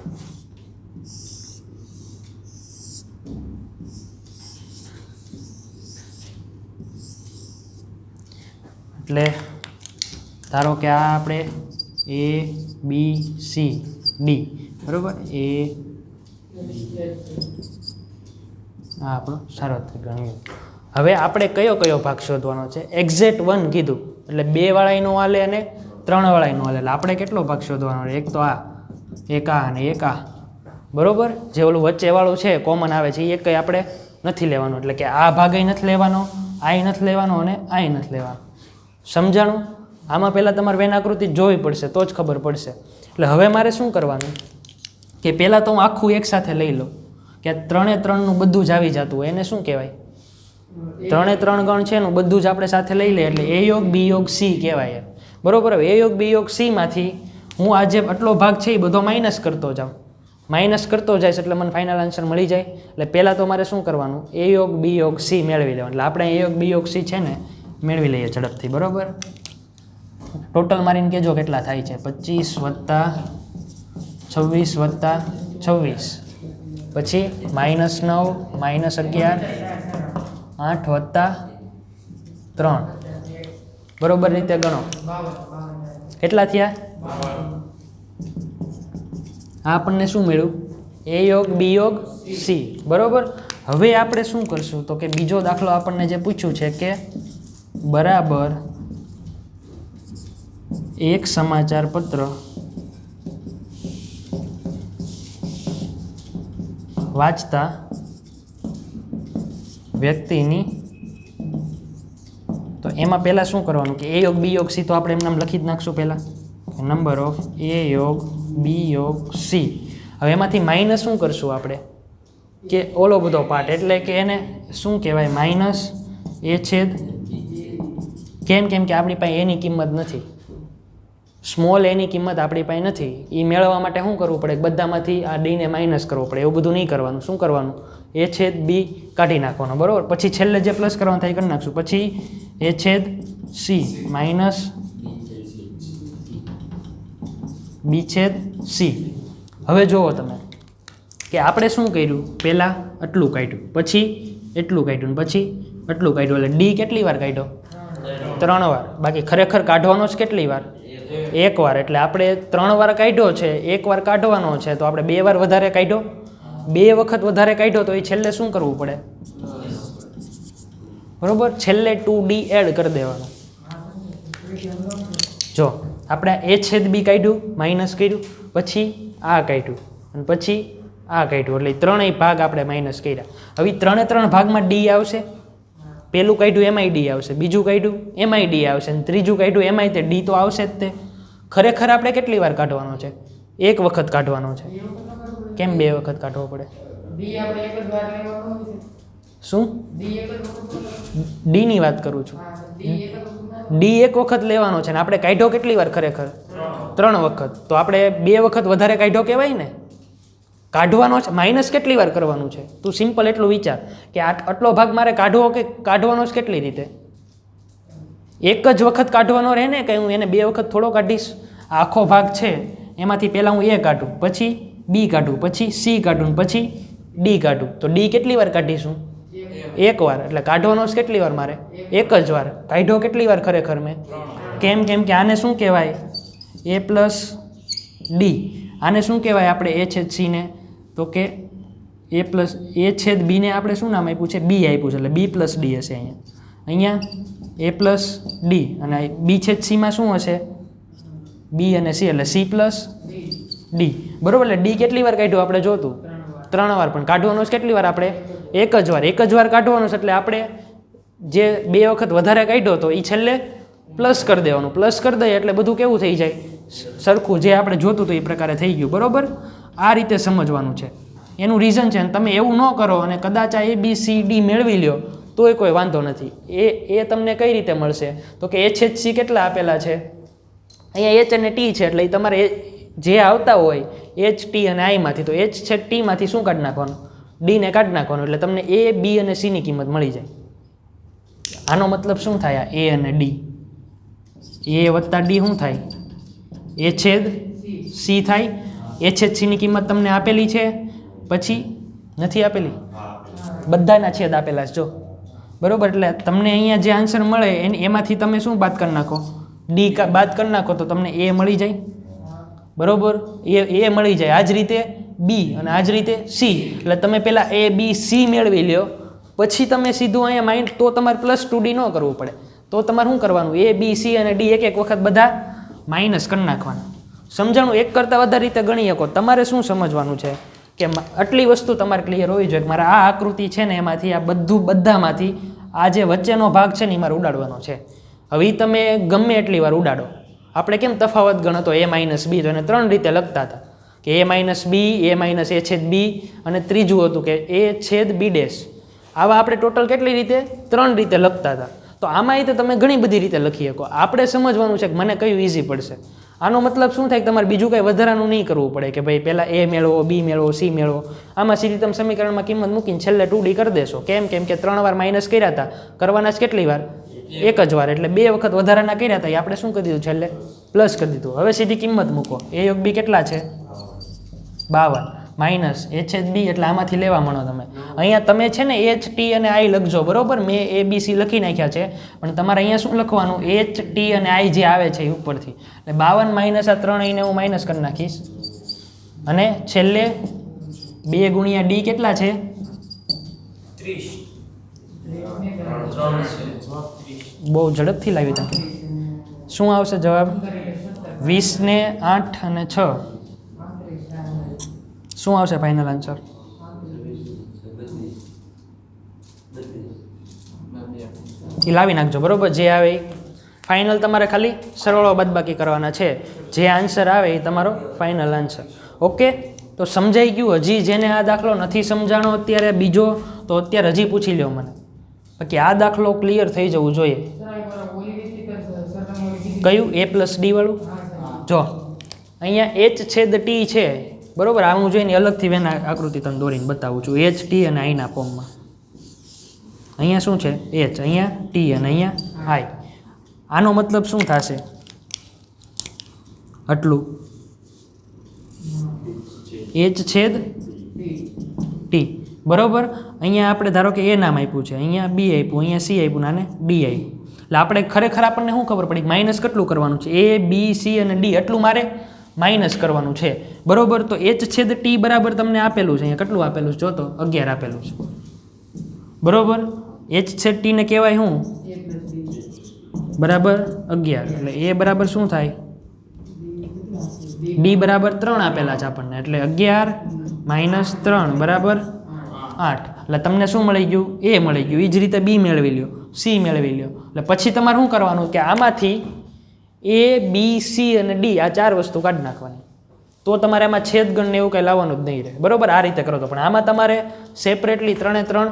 એટલે ધારો કે આ આપણે A B C D, બરાબર. આપણો સાર્વત્રિક ગણીએ. હવે આપણે કયો ભાગ શોધવાનો છે? એક્ઝેક્ટ 1 કીધું એટલે 2 વાળાનો હાલે અને 3 વાળાનો હાલે. એટલે આપણે કેટલો ભાગ શોધવાનો? એક તો આ, એક આ અને એક આ, બરાબર. જે ઓલું વચ્ચેવાળું છે કોમન આવે છે એ કંઈ આપણે નથી લેવાનું, એટલે કે આ ભાગે નથી લેવાનો, આય નથી લેવાનો અને આય નથી લેવાનો. સમજાણું? આમાં પહેલાં તમારે વેન આકૃતિ જોવી પડશે તો જ ખબર પડશે. એટલે હવે મારે શું કરવાનું કે પહેલાં તો હું આખું એકસાથે લઈ લઉં કે 3/3નું બધું જ આવી જતું હોય, એને શું કહેવાય? 3/3 ગણ છે એનું બધું જ આપણે સાથે લઈ લઈએ એટલે A યોગ B યોગ C કહેવાય, બરાબર. A યોગ B યોગ C માંથી હું આ જે આટલો ભાગ છે એ બધો માઇનસ કરતો જાઉં, માઇનસ કરતો જઈશ એટલે મને ફાઇનલ આન્સર મળી જાય. એટલે પહેલાં તો મારે શું કરવાનું? A યોગ B યોગ C મેળવી લેવાનું. એટલે આપણે A યોગ B યોગ C છે ને મેળવી લઈએ ઝડપથી, બરાબર. ટોટલ મારીને કહેજો કેટલા થાય છે? 25 + 26 + 26, પછી -9 -11 8 + 3, બરોબર રીતે ગણો કેટલા થયા? આ આપણને શું મળ્યું? A યોગ B યોગ C, બરોબર. હવે આપણે શું કરશું તો કે બીજો દાખલો આપણને જે પૂછ્યું છે કે બરાબર એક સમાચાર પત્ર વાંચતા વ્યક્તિની, તો એમાં પહેલાં શું કરવાનું કે A યોગ B યોગ C તો આપણે એમ નામ લખી જ નાખશું પહેલાં, નંબર ઓફ A યોગ B યોગ C. હવે એમાંથી માઇનસ શું કરશું આપણે કે ઓલો બધો પાર્ટ, એટલે કે એને શું કહેવાય? માઇનસ A/, કેમ કે આપણી પાસે એની કિંમત નથી, સ્મોલ એની કિંમત આપણી પાસે નથી. એ મેળવવા માટે શું કરવું પડે? બધામાંથી આ ડીને માઇનસ કરવો પડે. એવું બધું નહીં કરવાનું. શું કરવાનું? A/B કાઢી નાખવાનો, બરાબર. પછી છેલ્લે જે પ્લસ કરવાનું થાય કરી નાખશું. પછી A/C માઇનસ B/C. હવે જુઓ તમે કે આપણે શું કર્યું? પહેલાં આટલું કાઢ્યું, પછી એટલું કાઢ્યું, પછી આટલું કાઢ્યું. એટલે ડી કેટલી વાર કાઢ્યો? 3 વાર. બાકી ખરેખર કાઢવાનો જ કેટલી વાર? 1 વાર. એટલે આપણે 3 વાર કાઢ્યો છે, 1 વાર કાઢવાનો છે, તો આપણે 2 વાર વધારે કાઢ્યો, 2 વખત વધારે કાઢ્યો, તો એ છેલ્લે શું કરવું પડે? બરોબર, છેલ્લે 2D એડ કરી દેવાનું. જો આપણે A/B કાઢ્યું, માઇનસ કર્યું, પછી આ કાઢ્યું અને પછી આ કાઢ્યું, એટલે 3 ભાગ આપણે માઇનસ કર્યા. હવે 3 ભાગમાં ડી આવશે. પહેલું કાઢ્યું એમાંય ડી આવશે, બીજું કાઢ્યું એમાંય ડી આવશે, અને ત્રીજું કાઢ્યું એમાંય તે ડી તો આવશે જ તે. ખરેખર આપણે કેટલી વાર કાઢવાનો છે? 1 વખત કાઢવાનો છે. કેમ 2 વખત કાઢવો પડે? શું? ડીની વાત કરું છું. ડી 1 વખત લેવાનો છે ને આપણે કાઢ્યો કેટલી વાર? ખરેખર 3 વખત. તો આપણે 2 વખત વધારે કાઢ્યો કહેવાય ને? કાઢવાનો છે. માઇનસ કેટલી વાર કરવાનું છે? તું સિમ્પલ એટલું વિચાર કે આટલો ભાગ મારે કાઢવો કે કાઢવાનો છે કેટલી રીતે? 1 જ વખત કાઢવાનો રહે ને, કે હું એને 2 વખત થોડો કાઢીશ? આખો ભાગ છે એમાંથી પહેલાં હું A કાઢું, પછી B કાઢું, પછી C કાઢું, પછી D કાઢું. તો D કેટલી વાર કાઢીશું? 1 વાર. એટલે કાઢવાનો છે કેટલી વાર મારે? 1 જ વાર. કાઢ્યો કેટલી વાર ખરેખર મેં? કેમ કે આને શું કહેવાય? A+ D. આને શું કહેવાય આપણે એ છેદ સી ને? તો કે એ પ્લસ એ છેદ બીને આપણે શું નામ આપ્યું છે? બી આપ્યું છે, એટલે બી પ્લસ ડી હશે અહીંયા એ પ્લસ ડી, અને બી છેદ સીમાં શું હશે? બી અને સી, એટલે સી પ્લસ ડી. બરાબર, એટલે ડી કેટલી વાર કાઢ્યું આપણે જોતું? 3 વાર. પણ કાઢવાનું છે કેટલી વાર આપણે? એક જ વાર કાઢવાનું છે. એટલે આપણે જે 2 વખત વધારે કાઢ્યો તો એ છેલ્લે પ્લસ કરી દેવાનું. પ્લસ કરી દઈએ એટલે બધું કેવું થઈ જાય? સરખું, જે આપણે જોતું હતું એ પ્રકારે થઈ ગયું. બરાબર, આ રીતે સમજવાનું છે. એનું રીઝન છે. તમે એવું ન કરો અને કદાચ આ એ બી સી ડી મેળવી લ્યો તોય કોઈ વાંધો નથી. એ તમને કઈ રીતે મળશે? તો કે એચ એચ સી કેટલા આપેલા છે? અહીંયા એચ અને ટી છે, એટલે એ તમારે જે આવતા હોય એચ ટી અને આઈમાંથી, તો એચ છે ટીમાંથી શું કાઢી નાખવાનું? ડીને કાઢી નાખવાનું. એટલે તમને એ બી અને સીની કિંમત મળી જાય. આનો મતલબ શું થાય? એ અને ડી, એ વત્તા ડી શું થાય? એ છેદ સી થાય. એ છેદ સીની કિંમત તમને આપેલી છે, પછી નથી આપેલી? બધાના છેદ આપેલા છે જો. બરાબર, એટલે તમને અહીંયા જે આન્સર મળે એમાંથી તમે શું બાદ કરી નાખો? ડી બાદ કરી નાખો તો તમને એ મળી જાય. બરાબર, એ મળી જાય. આ જ રીતે બી અને આ જ રીતે સી. એટલે તમે પહેલાં એ બી સી મેળવી લ્યો, પછી તમે સીધું અહીંયા માઇન્ડ, તો તમારે +2D ન કરવું પડે. તો તમારે શું કરવાનું? એ બી સી અને ડી એક વખત બધા માઇનસ કરી નાખવાના. સમજાણું? એક કરતાં વધારે રીતે ગણી શકો. તમારે શું સમજવાનું છે કે આટલી વસ્તુ તમારે ક્લિયર હોવી જોઈએ કે મારે આ આકૃતિ છે ને એમાંથી આ બધામાંથી આ જે વચ્ચેનો ભાગ છે ને એ મારે ઉડાડવાનો છે. હવે તમે ગમે એટલી વાર ઉડાડો. આપણે કેમ તફાવત ગણતો એ માઇનસ બી, તો એને 3 રીતે લખતા હતા કે એ માઇનસ બી, એ માઇનસ એ છેદ બી, અને ત્રીજું હતું કે એ છેદ બી ડેશ. આવા આપણે ટોટલ કેટલી રીતે? 3 રીતે લખતા હતા. તો આમાં તો તમે ઘણી બધી રીતે લખી શકો. આપણે સમજવાનું છે કે મને કયું ઇઝી પડશે. આનો મતલબ શું થાય કે તમારે બીજું કંઈ વધારાનું નહીં કરવું પડે કે ભાઈ પહેલાં એ મેળવો, બી મેળવો, સી મેળવો. આમાં સીધી તમે સમીકરણમાં કિંમત મૂકીને છેલ્લે 2D કરી દેશો. કેમ કે 3 વાર માઇનસ કર્યા હતા, કરવાના જ કેટલી વાર? એક જ વાર. એટલે 2 વખત વધારાના કર્યા હતા એ આપણે શું કરી દીધું? છેલ્લે પ્લસ કરી દીધું. હવે સીધી કિંમત મૂકો. એ યોગ બી કેટલા છે? 52 માઇનસ એ છેદ બી, એટલે આમાંથી લેવા મળો તમે. અહીંયા તમે છે ને એચ ટી અને આઈ લખજો. બરાબર, મેં એ બી સી લખી નાખ્યા છે, પણ તમારે અહીંયા શું લખવાનું? એચ ટી અને આઈ જે આવે છે એ ઉપરથી. એટલે 52 માઇનસ આ 3 એને હું માઇનસ કરી નાખીશ, અને છેલ્લે 2 ગુણ્યા ડી કેટલા છે? 30. બહુ ઝડપથી લાવી તમે. શું આવશે જવાબ? 20 ને 8 અને 6. શું આવશે ફાઇનલ આન્સર? એ લાવી નાખજો. બરાબર, જે આવે એ ફાઇનલ. તમારે ખાલી સરવાળો બાદબાકી કરવાના છે. જે આન્સર આવે એ તમારો ફાઇનલ આન્સર. ઓકે, તો સમજાઈ ગયું? હજી જેને આ દાખલો નથી સમજાણો અત્યારે બીજો, તો અત્યારે હજી પૂછી લ્યો મને. બાકી આ દાખલો ક્લિયર થઈ જવું જોઈએ. કયું? એ પ્લસ ડી વાળું? જો અહીંયા એચ છેદ ટી છે. બરાબર, આ હું જોઈને અલગથી વેન આકૃતિ તમને દોરીને બતાવું છું. એચ ટી અને આઈના ફોર્મમાં. અહીંયા શું છે? એચ, અહીંયા ટી અને અહીંયા આઈ. આનો મતલબ શું થશે? આટલું એચ છેદ ટી. બરાબર, અહીંયા આપણે ધારો કે એ નામ આપ્યું છે, અહીંયા બી આપ્યું, અહીંયા સી આપ્યું, આને ડી આપ્યું. એટલે આપણે ખરેખર આપણને શું ખબર પડી? માઇનસ કેટલું કરવાનું છે? એ બી સી અને ડી એટલું મારે માઇનસ કરવાનું છે. બરાબર, તો એચ છેદ ટી બરાબર તમને આપેલું છે. અહીંયા કેટલું આપેલું છે? જો તો 11 આપેલું છે. બરાબર, એચ છેદ ટીને કહેવાય શું? બરાબર 11. એટલે એ બરાબર શું થાય? ડી બરાબર 3 આપેલા છે આપણને. એટલે 11 માઇનસ 3 બરાબર 8. એટલે તમને શું મળી ગયું? એ મળી ગયું. એ જ રીતે બી મેળવી લ્યો, સી મેળવી લ્યો. એટલે પછી તમારે શું કરવાનું કે આમાંથી એ બી સી અને ડી આ 4 વસ્તુ કાઢી નાખવાની. તો તમારે આમાં છેદગણને એવું કંઈ લાવવાનું જ નહીં રહે. બરાબર, આ રીતે કરો તો. પણ આમાં તમારે સેપરેટલી 3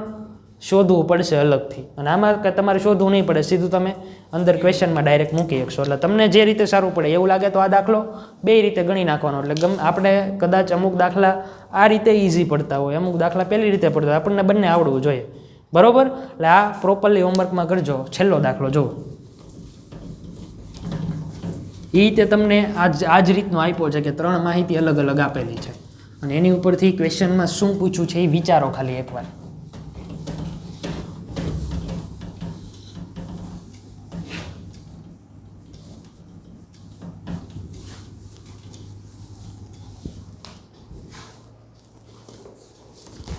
શોધવું પડશે અલગથી. અને આમાં તમારે શોધવું નહીં પડે, સીધું તમે અંદર ક્વેશ્ચનમાં ડાયરેક્ટ મૂકી શકશો. એટલે તમને જે રીતે સારું પડે એવું લાગે તો આ દાખલો 2 રીતે ગણી નાખવાનો. એટલે આપણે કદાચ અમુક દાખલા આ રીતે ઇઝી પડતા હોય, અમુક દાખલા પેલી રીતે પડતા હોય. આપણને બંને આવડવું જોઈએ. બરાબર, એટલે આ પ્રોપરલી હોમવર્કમાં કરજો. છેલ્લો દાખલો જુઓ. એ રીતે તમને આ જ રીતનો આપ્યો છે કે 3 માહિતી અલગ અલગ આપેલી છે, અને એની ઉપરથી ક્વેશ્ચનમાં શું પૂછ્યું છે એ વિચારો ખાલી એકવાર.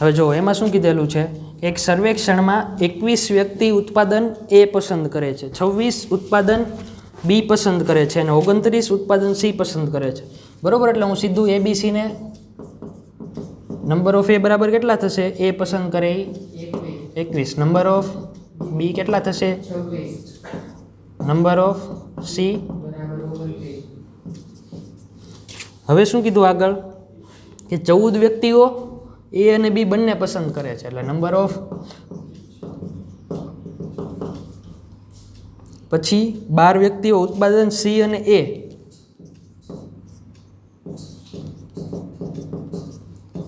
હવે જો એમાં શું કીધેલું છે, એક સર્વેક્ષણમાં 21 વ્યક્તિ ઉત્પાદન એ પસંદ કરે છે, 26 ઉત્પાદન બી પસંદ કરે છે અને 29 ઉત્પાદન સી પસંદ કરે છે. બરાબર, એટલે હું સીધું એબીસીને નંબર ઓફ એ બરાબર કેટલા થશે, એ પસંદ કરે 21, નંબર ઓફ બી કેટલા થશે, નંબર ઓફ સી. હવે શું કીધું આગળ કે 14 વ્યક્તિઓ એ અને બી બંને પસંદ કરે છે, એટલે નંબર ઓફ, પછી 12 વ્યક્તિઓ ઉત્પાદન સી અને એ,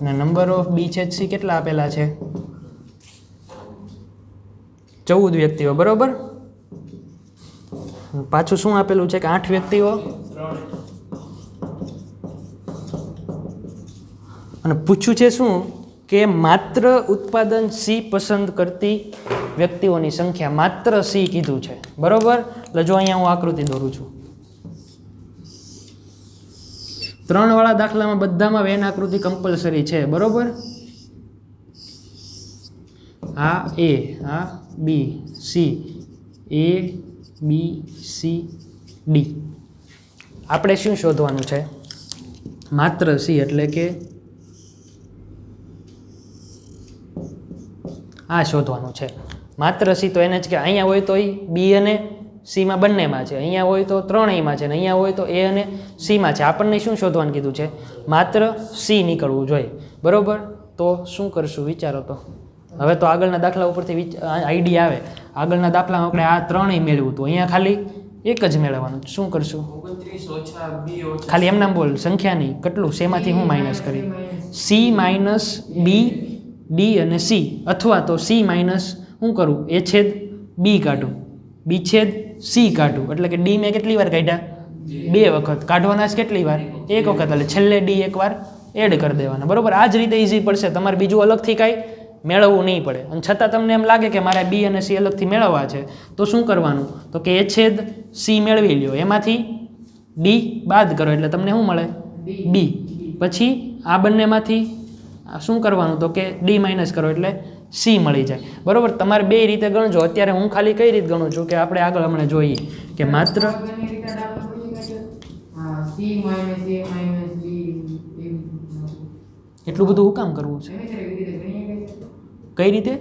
અને નંબર ઓફ બી છેદ સી કેટલા આપેલા છે, 14 વ્યક્તિઓ. બરોબર, પાછું શું આપેલું છે કે 8 વ્યક્તિઓ, અને પૂછ્યું છે શું કે માત્ર ઉત્પાદન સી પસંદ કરતી વ્યક્તિઓની સંખ્યા, માત્ર સી કીધું છે. બરોબર, એટલે જો અહીંયા હું આકૃતિ દોરું છું, 3 વાળા દાખલામાં બધામાં વેન આકૃતિ કમ્પલસરી છે. બરોબર, આ એ, આ બી, સી, એ બી સી ડી. આપણે શું શોધવાનું છે, માત્ર સી, એટલે કે આ શોધવાનું છે માત્ર સી. તો એને જ કે અહીંયા હોય તો એ બી અને સીમાં બંનેમાં છે, અહીંયા હોય તો ત્રણેયમાં છે, અને અહીંયા હોય તો એ અને સીમાં છે. આપણને શું શોધવાનું કીધું છે, માત્ર સી નીકળવું જોઈએ. બરાબર, તો શું કરશું વિચારો તો. હવે તો આગળના દાખલા ઉપરથી આઈડિયા આવે. આગળના દાખલામાં આપણે આ ત્રણેય મેળવ્યું હતું, અહીંયા ખાલી એક જ મેળવવાનું. શું કરશું, ખાલી એમનામ બોલ, સંખ્યા નહીં, કેટલું, શેમાંથી હું માઇનસ કરી, સી માઇનસ બી, ડી અને સી, અથવા તો સી માઇનસ શું કરું, એ છેદ બી કાઢું, બી છેદ સી કાઢું, એટલે કે ડી મેં કેટલી વાર કાઢ્યા, 2 વખત. કાઢવાના જ કેટલી વાર, 1 વખત, એટલે છેલ્લે ડી એકવાર એડ કરી દેવાના. બરાબર, આ જ રીતે ઇઝી પડશે, તમારે બીજું અલગથી કાંઈ મેળવવું નહીં પડે. અને છતાં તમને એમ લાગે કે મારે બી અને સી અલગથી મેળવવા છે, તો શું કરવાનું, તો કે એ છેદ સી મેળવી લ્યો, એમાંથી ડી બાદ કરો, એટલે તમને શું મળે, બી. પછી આ બંનેમાંથી શું કરવાનું, તો કે ડી માઇનસ કરો, એટલે સી મળી જાય. બરાબર, તમારે 2 રીતે ગણજો. અત્યારે હું ખાલી કઈ રીતે ગણું છું કે આપણે આગળ હમણાં જોઈએ કે માત્ર એટલું બધું હું કામ કરવું છે, કઈ રીતે,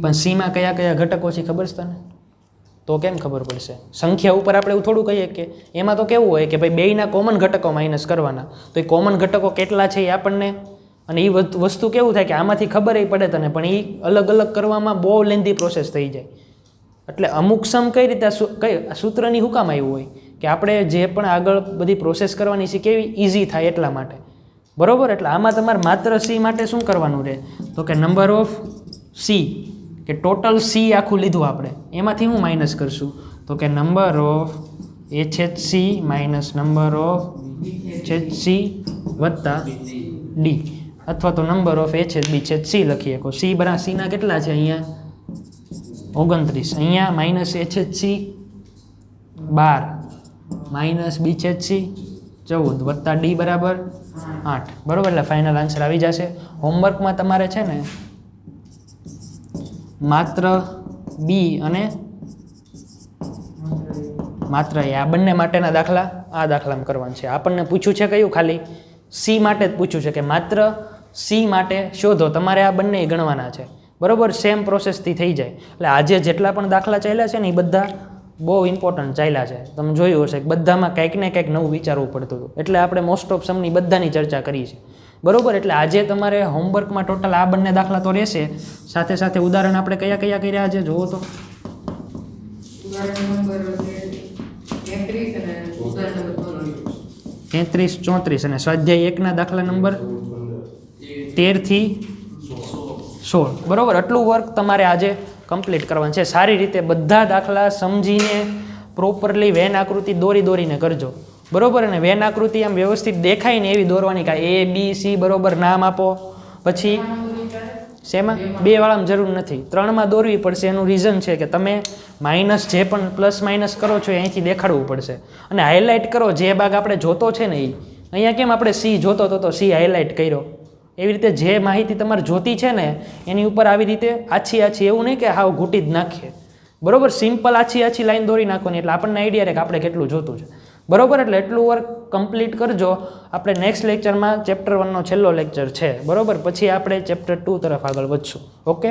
પણ સીમાં કયા કયા ઘટકો છે ખબર છે તને, તો કેમ ખબર પડશે. સંખ્યા ઉપર આપણે એવું થોડું કહીએ કે એમાં તો કેવું હોય કે ભાઈ બેયના કોમન ઘટકો માઇનસ કરવાના, તો એ કોમન ઘટકો કેટલા છે એ આપણને, અને એ વસ્તુ કેવું થાય કે આમાંથી ખબર પડે તને, પણ એ અલગ અલગ કરવામાં બહુ લેન્ધી પ્રોસેસ થઈ જાય. એટલે અમુક સમ કઈ રીતે કઈ સૂત્રની હુકામ આવ્યું હોય કે આપણે જે પણ આગળ બધી પ્રોસેસ કરવાની છે કેવી ઇઝી થાય એટલા માટે. બરાબર, એટલે આમાં તમારે માત્ર સી માટે શું કરવાનું રહે, તો કે નંબર ઓફ સી, કે ટોટલ સી આખું લીધું આપણે, એમાંથી હું માઇનસ કરશું, તો કે નંબર ઓફ એ છેદ સી માઇનસ નંબર ઓફ છેદ સી વત્તા ડી, અથવા તો નંબર ઓફ એ છેદ બી છેદ સી લખીએ. સી બરા સીના કેટલા છે, અહીંયા 29, અહીંયા માઇનસ એ છેદ સી 12 માઇનસ બી છેદ સી 14 વત્તા ડી બરાબર 8. બરાબર, એટલે ફાઇનલ આન્સર આવી જશે. હોમવર્કમાં તમારે છે ને માત્ર બી અને માત્ર એ આ બંને માટેના દાખલા આ દાખલામાં કરવાનું છે. આપણને પૂછ્યું છે કયું, ખાલી સી માટે જ પૂછ્યું છે કે માત્ર સી માટે શોધો, તમારે આ બંને ગણવાના છે. બરાબર, સેમ પ્રોસેસથી થઈ જાય. એટલે આજે જેટલા પણ દાખલા ચાલ્યા છે ને એ બધા બહુ ઇમ્પોર્ટન્ટ ચાલ્યા છે. તમે જોયું હશે કે બધામાં કંઈક ને કંઈક નવું વિચારવું પડતું હતું, એટલે આપણે મોસ્ટ ઓફ સમની બધાની ચર્ચા કરી છે. બરાબર, એટલે આજે તમારે હોમવર્કમાં ટોટલ આ બંને દાખલા તો રહેશે, સાથે સાથે ઉદાહરણ આપણે કયા કયા કર્યા છે જુઓ તો. ઉદાહરણ 33, 34 અને સ્વાધ્યાય 1ના દાખલા નંબર 13 થી 16. બરાબર, આટલું વર્ક તમારે આજે કમ્પ્લીટ કરવાનું છે. સારી રીતે બધા દાખલા સમજીને પ્રોપરલી વેન આકૃતિ દોરીને કરજો. બરાબર, અને વેન આકૃતિ આમ વ્યવસ્થિત દેખાય ને એવી દોરવાની, કાંઈ એ બી સી બરાબર નામ આપો. પછી શેમાં 2 વાળામાં જરૂર નથી, 3માં દોરવી પડશે. એનું રીઝન છે કે તમે માઇનસ જે પણ પ્લસ માઇનસ કરો છો એ અહીંથી દેખાડવું પડશે, અને હાઇલાઇટ કરો જે ભાગ આપણે જોતો છે ને એ અહીંયા કેમ આપણે સી જોતો હતો તો સી હાઇલાઇટ કર્યો. એવી રીતે જે માહિતી તમારે જોતી છે ને એની ઉપર આવી રીતે આછી એવું નહીં કે હાવ ઘૂંટી જ નાખીએ, બરોબર. સિમ્પલ આછી લાઈન દોરી નાખવાની એટલે આપણને આઈડિયા રહે કે આપણે કેટલું જોતું છે, બરોબર. એટલે એટલું વર્ક કમ્પ્લીટ કરજો. આપણે નેક્સ્ટ લેક્ચરમાં ચેપ્ટર 1નો છેલ્લો લેક્ચર છે, બરોબર. પછી આપણે ચેપ્ટર 2 તરફ આગળ વધશું. ઓકે.